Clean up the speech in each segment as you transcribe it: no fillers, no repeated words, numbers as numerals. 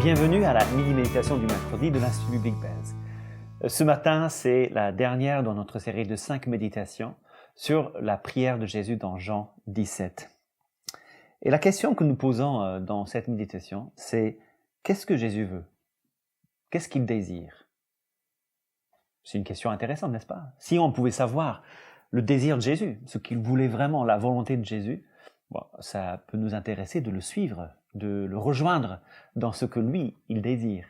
Bienvenue à la mini-méditation du mercredi de l'Institut Big Bells. Ce matin, c'est la dernière dans notre série de 5 méditations sur la prière de Jésus dans Jean 17. Et la question que nous posons dans cette méditation, c'est qu'est-ce que Jésus veut? Qu'est-ce qu'il désire? C'est une question intéressante, n'est-ce pas? Si on pouvait savoir le désir de Jésus, ce qu'il voulait vraiment, la volonté de Jésus, ça peut nous intéresser de le suivre, de le rejoindre dans ce que lui, il désire.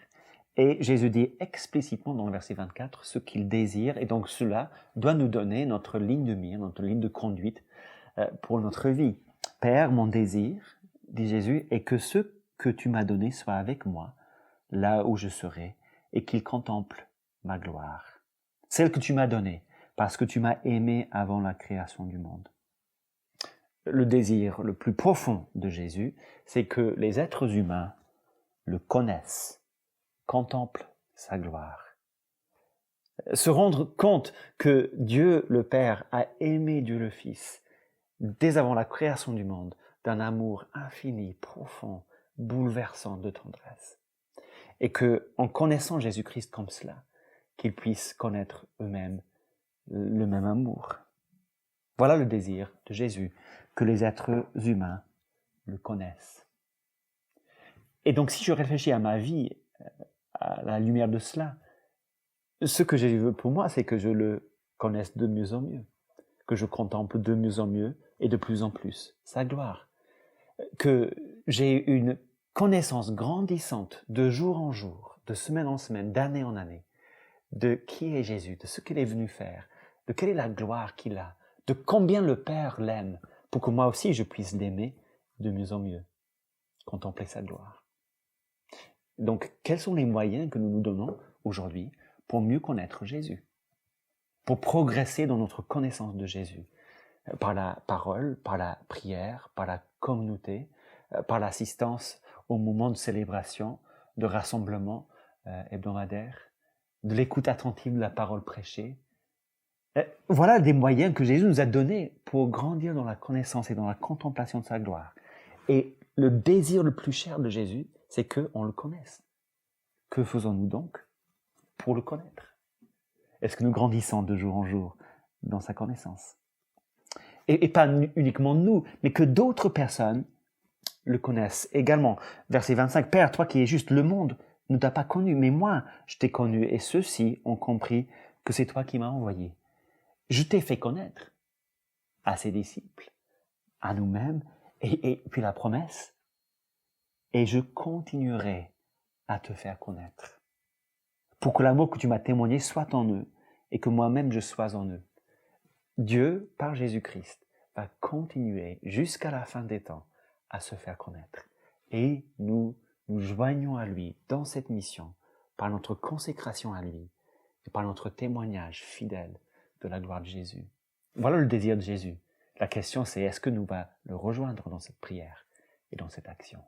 Et Jésus dit explicitement dans le verset 24 ce qu'il désire, et donc cela doit nous donner notre ligne de mire, notre ligne de conduite pour notre vie. Père, mon désir, dit Jésus, est que ce que tu m'as donné soit avec moi, là où je serai, et qu'il contemple ma gloire. Celle que tu m'as donnée, parce que tu m'as aimé avant la création du monde. Le désir le plus profond de Jésus, c'est que les êtres humains le connaissent, contemplent sa gloire. Se rendre compte que Dieu le Père a aimé Dieu le Fils dès avant la création du monde d'un amour infini, profond, bouleversant de tendresse. Et que, en connaissant Jésus-Christ comme cela, qu'ils puissent connaître eux-mêmes le même amour. Voilà le désir de Jésus, que les êtres humains le connaissent. Et donc, si je réfléchis à ma vie, à la lumière de cela, ce que Jésus veut pour moi, c'est que je le connaisse de mieux en mieux, que je contemple de mieux en mieux et de plus en plus sa gloire, que j'ai une connaissance grandissante de jour en jour, de semaine en semaine, d'année en année, de qui est Jésus, de ce qu'il est venu faire, de quelle est la gloire qu'il a, de combien le Père l'aime, pour que moi aussi je puisse l'aimer de mieux en mieux, contempler sa gloire. Donc, quels sont les moyens que nous nous donnons aujourd'hui pour mieux connaître Jésus, pour progresser dans notre connaissance de Jésus, par la parole, par la prière, par la communauté, par l'assistance au moment de célébration, de rassemblement hebdomadaire, de l'écoute attentive de la parole prêchée. Voilà des moyens que Jésus nous a donnés pour grandir dans la connaissance et dans la contemplation de sa gloire. Et le désir le plus cher de Jésus, c'est qu'on le connaisse. Que faisons-nous donc pour le connaître? Est-ce que nous grandissons de jour en jour dans sa connaissance? Et pas uniquement nous, mais que d'autres personnes le connaissent également. Verset 25, Père, toi qui es juste, le monde ne t'a pas connu, mais moi, je t'ai connu, et ceux-ci ont compris que c'est toi qui m'as envoyé. Je t'ai fait connaître à ses disciples, à nous-mêmes, et puis la promesse, et je continuerai à te faire connaître, pour que l'amour que tu m'as témoigné soit en eux, et que moi-même je sois en eux. Dieu, par Jésus-Christ, va continuer jusqu'à la fin des temps à se faire connaître. Et nous nous joignons à lui dans cette mission, par notre consécration à lui, et par notre témoignage fidèle de la gloire de Jésus. Voilà le désir de Jésus. La question c'est, est-ce que nous va le rejoindre dans cette prière et dans cette action?